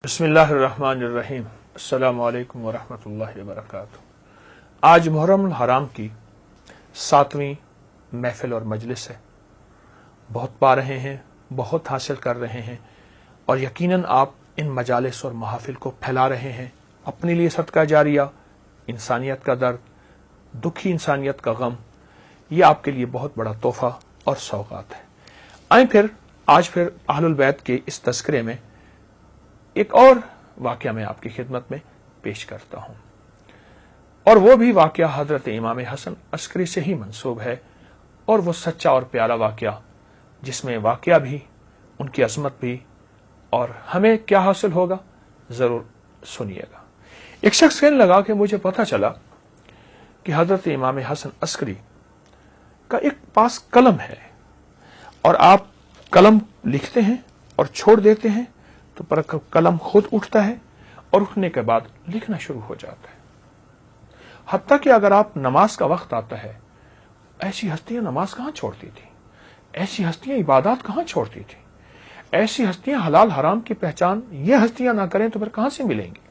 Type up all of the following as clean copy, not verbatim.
بسم اللہ الرحمن الرحیم۔ السلام علیکم ورحمۃ اللہ وبرکاتہ۔ آج محرم الحرام کی 7ویں محفل اور مجلس ہے۔ بہت پا رہے ہیں، بہت حاصل کر رہے ہیں، اور یقیناً آپ ان مجالس اور محافل کو پھیلا رہے ہیں۔ اپنے لیے صدقہ جاریہ، انسانیت کا درد، دکھی انسانیت کا غم، یہ آپ کے لیے بہت بڑا تحفہ اور سوغات ہے۔ آئیں آج پھر اہل البیت کے اس تذکرے میں ایک اور واقعہ میں آپ کی خدمت میں پیش کرتا ہوں، اور وہ بھی واقعہ حضرت امام حسن عسکری سے ہی منسوب ہے، اور وہ سچا اور پیارا واقعہ جس میں واقعہ بھی، ان کی عظمت بھی، اور ہمیں کیا حاصل ہوگا ضرور سنیے گا۔ ایک شخص کہنے لگا کہ مجھے پتا چلا کہ حضرت امام حسن عسکری کا ایک پاس قلم ہے، اور آپ قلم لکھتے ہیں اور چھوڑ دیتے ہیں تو پر قلم خود اٹھتا ہے اور اٹھنے کے بعد لکھنا شروع ہو جاتا ہے۔ حتیٰ کہ اگر آپ نماز کا وقت آتا ہے، ایسی ہستیاں نماز کہاں چھوڑتی تھی، ایسی ہستیاں عبادات کہاں چھوڑتی تھی، ایسی ہستیاں حلال حرام کی پہچان یہ ہستیاں نہ کریں تو پھر کہاں سے ملیں گی؟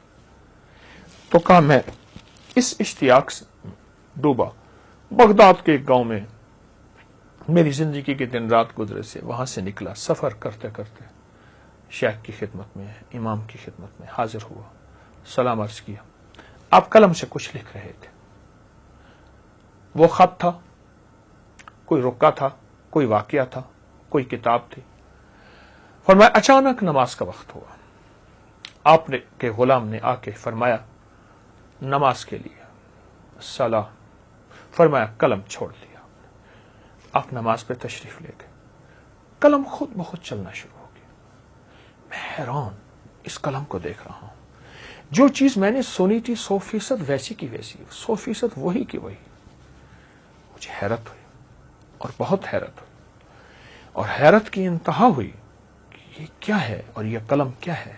تو کہا میں اس اشتیاق سے ڈوبا، بغداد کے ایک گاؤں میں میری زندگی کے دن رات گزرے سے، وہاں سے نکلا، سفر کرتے کرتے شیخ کی خدمت میں، امام کی خدمت میں حاضر ہوا، سلام عرض کیا۔ آپ قلم سے کچھ لکھ رہے تھے، وہ خط تھا، کوئی رکا تھا، کوئی واقعہ تھا، کوئی کتاب تھی۔ فرمایا اچانک نماز کا وقت ہوا، آپ نے کے غلام نے آ کے فرمایا نماز کے لیے صلاح، فرمایا قلم چھوڑ دیا۔ آپ نماز پہ تشریف لے گئے، قلم خود بخود چلنا شروع ہو گیا۔ میں حیران اس قلم کو دیکھ رہا ہوں، جو چیز میں نے سنی تھی 100% ویسی کی ویسی، 100% وہی کی وہی۔ مجھے حیرت ہوئی، اور بہت حیرت ہوئی، اور حیرت کی انتہا ہوئی کہ یہ کیا ہے، اور یہ قلم کیا ہے،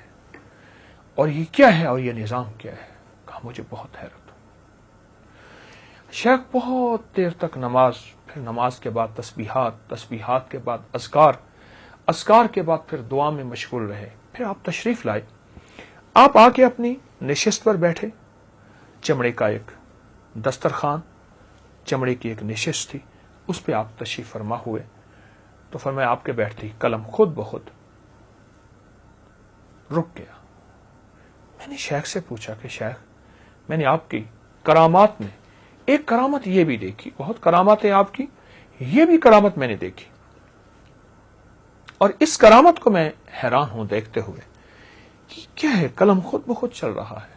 اور یہ کیا ہے، اور یہ نظام کیا ہے۔ کہا مجھے بہت حیرت ہوئی۔ شیخ بہت دیر تک نماز، پھر نماز کے بعد تسبیحات، تسبیحات کے بعد اذکار، اذکار کے بعد پھر دعا میں مشغول رہے۔ پھر آپ تشریف لائے، آپ آ کے اپنی نشست پر بیٹھے، چمڑے کا ایک دسترخوان، چمڑے کی ایک نشست تھی، اس پہ آپ تشریف فرما ہوئے۔ تو فرمایا آپ کے بیٹھتے ہی قلم خود بخود رک گیا۔ میں نے شیخ سے پوچھا کہ شیخ، میں نے آپ کی کرامات میں ایک کرامت یہ بھی دیکھی، بہت کرامات ہیں آپ کی، یہ بھی کرامت میں نے دیکھی، اور اس کرامت کو میں حیران ہوں دیکھتے ہوئے کہ کیا ہے، قلم خود بخود چل رہا ہے۔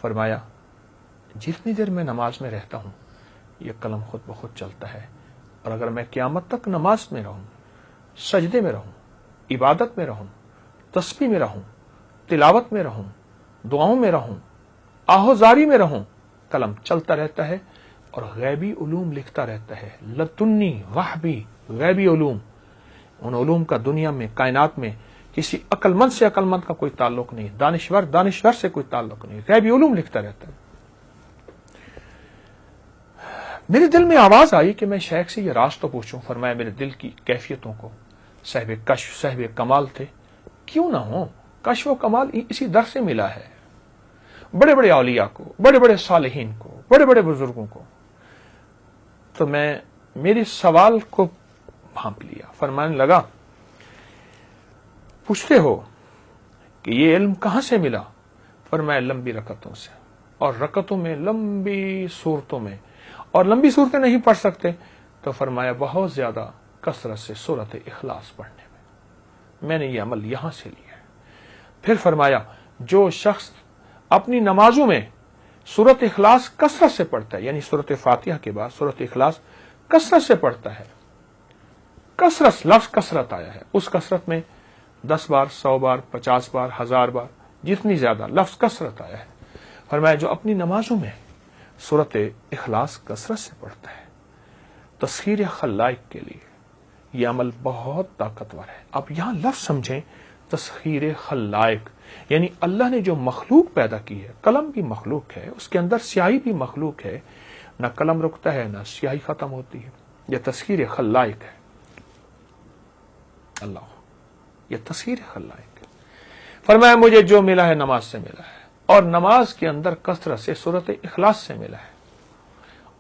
فرمایا جتنی دیر میں نماز میں رہتا ہوں یہ قلم خود بخود چلتا ہے، اور اگر میں قیامت تک نماز میں رہوں، سجدے میں رہوں، عبادت میں رہوں، تسبیح میں رہوں، تلاوت میں رہوں، دعاؤں میں رہوں، آہوزاری میں رہوں، قلم چلتا رہتا ہے اور غیبی علوم لکھتا رہتا ہے۔ لدنی وحبی غیبی علوم، ان علوم کا دنیا میں، کائنات میں کسی عقل مند سے عقل مند کا کوئی تعلق نہیں، دانشور سے کوئی تعلق نہیں، غیبی علوم لکھتا رہتا ہے۔ میرے دل میں آواز آئی کہ میں شیخ سے یہ راز تو پوچھوں۔ فرمایا میرے دل کی کیفیتوں کو صاحب کشف، صاحب کمال تھے، کیوں نہ ہو، کشف و کمال اسی در سے ملا ہے، بڑے بڑے اولیاء کو، بڑے بڑے صالحین کو، بڑے بڑے بزرگوں کو۔ تو میں میرے سوال کو بھانپ لیا، فرمانے لگا پوچھتے ہو کہ یہ علم کہاں سے ملا؟ فرمایا لمبی رکعتوں سے، اور رکعتوں میں لمبی صورتوں میں، اور لمبی صورتیں نہیں پڑھ سکتے تو فرمایا بہت زیادہ کثرت سے سورۃ اخلاص پڑھنے میں نے یہ عمل یہاں سے لیا ہے۔ پھر فرمایا جو شخص اپنی نمازوں میں سورۃ اخلاص کثرت سے پڑھتا ہے، یعنی سورۃ فاتحہ کے بعد سورۃ اخلاص کثرت سے پڑھتا ہے، کثرت لفظ کثرت آیا ہے، اس کثرت میں 10 بار، 100 بار، 50 بار، 1000 بار، جتنی زیادہ لفظ کثرت آیا ہے، فرمایا جو اپنی نمازوں میں سورۃ اخلاص کثرت سے پڑھتا ہے، تسخیر خلائق کے لیے یہ عمل بہت طاقتور ہے۔ اب یہاں لفظ سمجھیں، تسخیر خلائق، یعنی اللہ نے جو مخلوق پیدا کی ہے، قلم بھی مخلوق ہے، اس کے اندر سیاہی بھی مخلوق ہے، نہ قلم رکتا ہے نہ سیاہی ختم ہوتی ہے، یہ تسخیر خلائق ہے۔ اللہ، یہ تسخیر خلائق ہے۔ فرمایا مجھے جو ملا ہے نماز سے ملا ہے، اور نماز کے اندر کثرت سے سورۃ اخلاص سے ملا ہے،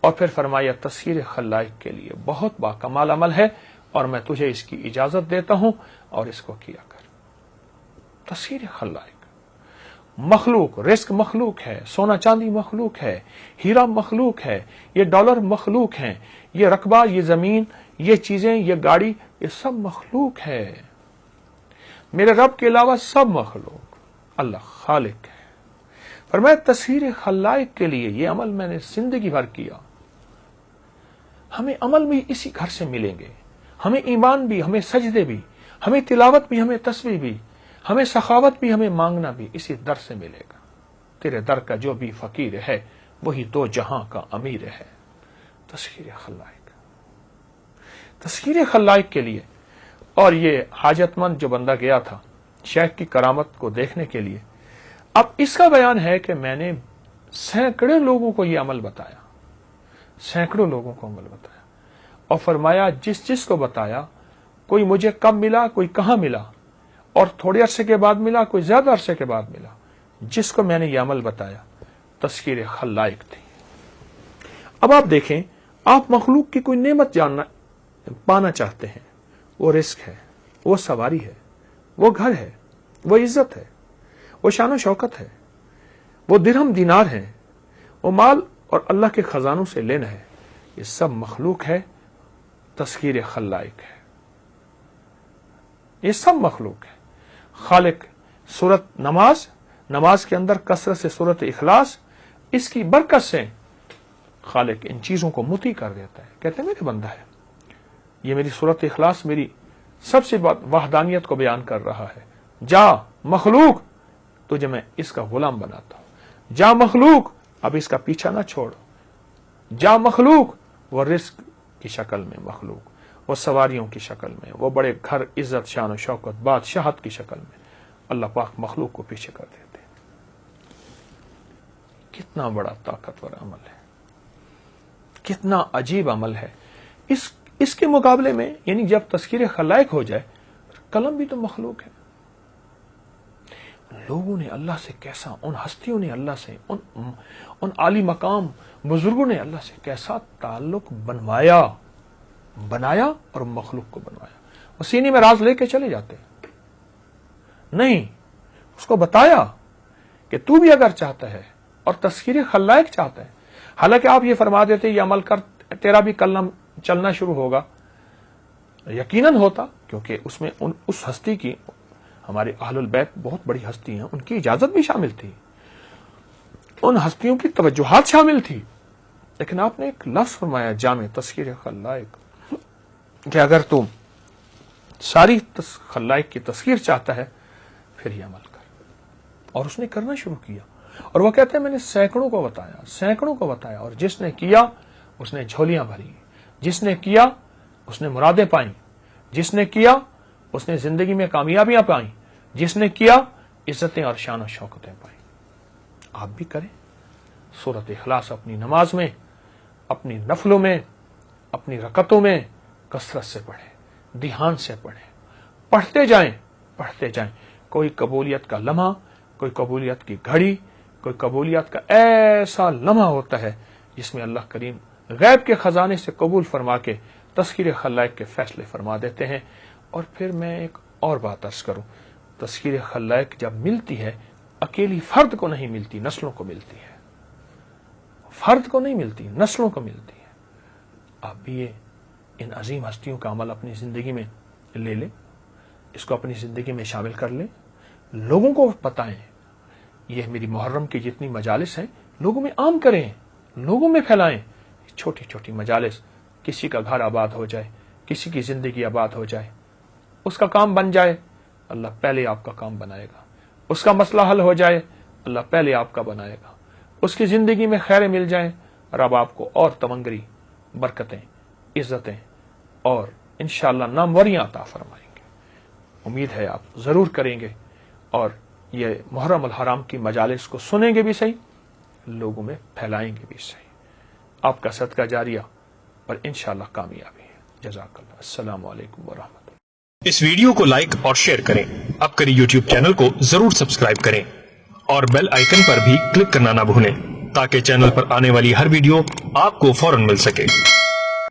اور پھر فرمایا تسخیر خلائق کے لیے بہت باکمال عمل ہے، اور میں تجھے اس کی اجازت دیتا ہوں اور اس کو کیا کر۔ تسخیر خلائق، مخلوق، رزق مخلوق ہے، سونا چاندی مخلوق ہے، ہیرا مخلوق ہے، یہ ڈالر مخلوق ہیں، یہ رقبہ، یہ زمین، یہ چیزیں، یہ گاڑی، یہ سب مخلوق ہے۔ میرے رب کے علاوہ سب مخلوق، اللہ خالق ہے۔ فرمایا تسخیر خلائق کے لیے یہ عمل میں نے زندگی بھر کیا۔ ہمیں عمل بھی اسی گھر سے ملیں گے، ہمیں ایمان بھی، ہمیں سجدے بھی، ہمیں تلاوت بھی، ہمیں تسبیح بھی، ہمیں سخاوت بھی، ہمیں مانگنا بھی اسی در سے ملے گا۔ تیرے در کا جو بھی فقیر ہے وہی دو جہاں کا امیر ہے۔ تسخیر خلائق، تسخیر خلائق کے لیے۔ اور یہ حاجت مند جو بندہ گیا تھا شیخ کی کرامت کو دیکھنے کے لیے، اب اس کا بیان ہے کہ میں نے سینکڑے لوگوں کو یہ عمل بتایا، سینکڑوں لوگوں کو عمل بتایا، اور فرمایا جس جس کو بتایا، کوئی مجھے کب ملا، کوئی کہاں ملا، اور تھوڑے عرصے کے بعد ملا، کوئی زیادہ عرصے کے بعد ملا، جس کو میں نے یہ عمل بتایا تسخیر خلائق تھی۔ اب آپ دیکھیں، آپ مخلوق کی کوئی نعمت پانا چاہتے ہیں، وہ رزق ہے، وہ سواری ہے، وہ گھر ہے، وہ عزت ہے، وہ شان و شوکت ہے، وہ درہم دینار ہے، وہ مال اور اللہ کے خزانوں سے لینا ہے، یہ سب مخلوق ہے، تسخیر خلائق ہے، یہ سب مخلوق ہے۔ خالق سورت نماز کے اندر کثرت سے سورت اخلاص، اس کی برکت سے خالق ان چیزوں کو مطیع کر دیتا ہے، کہتے ہیں میرے بندہ ہے، یہ میری سورت اخلاص میری سب سے وحدانیت کو بیان کر رہا ہے، جا مخلوق تجھے میں اس کا غلام بناتا ہوں، جا مخلوق اب اس کا پیچھا نہ چھوڑ، جا مخلوق وہ رزق کی شکل میں مخلوق، وہ سواریوں کی شکل میں، وہ بڑے گھر، عزت، شان و شوکت، بادشاہت کی شکل میں اللہ پاک مخلوق کو پیچھے کر دیتے ہیں۔ کتنا بڑا طاقتور عمل ہے، کتنا عجیب عمل ہے۔ اس کے مقابلے میں یعنی جب تسخیر خلائق ہو جائے، قلم بھی تو مخلوق ہے۔ لوگوں نے اللہ سے کیسا، ان ہستیوں نے اللہ سے، ان عالی مقام بزرگوں نے اللہ سے کیسا تعلق بنایا اور مخلوق کو بنوایا۔ وہ سینے میں راز لے کے چلے جاتے نہیں، اس کو بتایا کہ تو بھی اگر چاہتا ہے اور تسخیر خلائق چاہتا ہے، حالانکہ آپ یہ فرما دیتے یہ عمل کر تیرا بھی کلم چلنا شروع ہوگا، یقیناً ہوتا، کیونکہ اس میں اس ہستی کی، ہمارے اہل البیت بہت بڑی ہستی ہیں، ان کی اجازت بھی شامل تھی، ان ہستیوں کی توجہات شامل تھی، لیکن آپ نے ایک لفظ فرمایا جامع تسخیر خلائق، کہ اگر تم ساری خلائق کی تسخیر چاہتا ہے پھر یہ عمل کر۔ اور اس نے کرنا شروع کیا، اور وہ کہتے ہیں میں نے سینکڑوں کو بتایا، اور جس نے کیا اس نے جھولیاں بھری، جس نے کیا اس نے مرادیں پائیں، جس نے کیا اس نے زندگی میں کامیابیاں پائیں، جس نے کیا عزتیں اور شان و شوکتیں پائیں۔ آپ بھی کریں، سورۃ اخلاص اپنی نماز میں، اپنی نفلوں میں، اپنی رکعتوں میں کثرت سے پڑھیں، دھیان سے پڑھیں، پڑھتے جائیں۔ کوئی قبولیت کا لمحہ، کوئی قبولیت کی گھڑی، کوئی قبولیت کا ایسا لمحہ ہوتا ہے جس میں اللہ کریم غیب کے خزانے سے قبول فرما کے تسخیر خلائق کے فیصلے فرما دیتے ہیں۔ اور پھر میں ایک اور بات عرض کروں، تسخیر خلائق جب ملتی ہے اکیلی فرد کو نہیں ملتی، نسلوں کو ملتی ہے، فرد کو نہیں ملتی، نسلوں کو ملتی ہے۔ آپ بھی یہ ان عظیم ہستیوں کا عمل اپنی زندگی میں لے لیں، اس کو اپنی زندگی میں شامل کر لیں، لوگوں کو بتائیں، یہ میری محرم کی جتنی مجالس ہیں لوگوں میں عام کریں، لوگوں میں پھیلائیں، چھوٹی چھوٹی مجالس، کسی کا گھر آباد ہو جائے، کسی کی زندگی آباد ہو جائے، اس کا کام بن جائے، اللہ پہلے آپ کا کام بنائے گا، اس کا مسئلہ حل ہو جائے، اللہ پہلے آپ کا بنائے گا، اس کی زندگی میں خیریں مل جائیں، رب آپ کو اور تمنگری، برکتیں، عزتیں اور انشاءاللہ ناموریاں عطا فرمائیں گے۔ امید ہے آپ ضرور کریں گے، اور یہ محرم الحرام کی مجالس کو سنیں گے بھی صحیح، لوگوں میں پھیلائیں گے بھی صحیح۔ آپ کا صدقہ جاریہ اور انشاءاللہ کامیابی ہے۔ جزاک اللہ۔ السلام علیکم ورحمۃ اللہ۔ اس ویڈیو کو لائک اور شیئر کریں. اب کری YouTube چینل کو ضرور سبسکرائب کریں اور بیل آئیکن پر بھی کلک کرنا نہ بھولیں تاکہ چینل پر آنے والی ہر ویڈیو آپ کو فوراً مل سکے.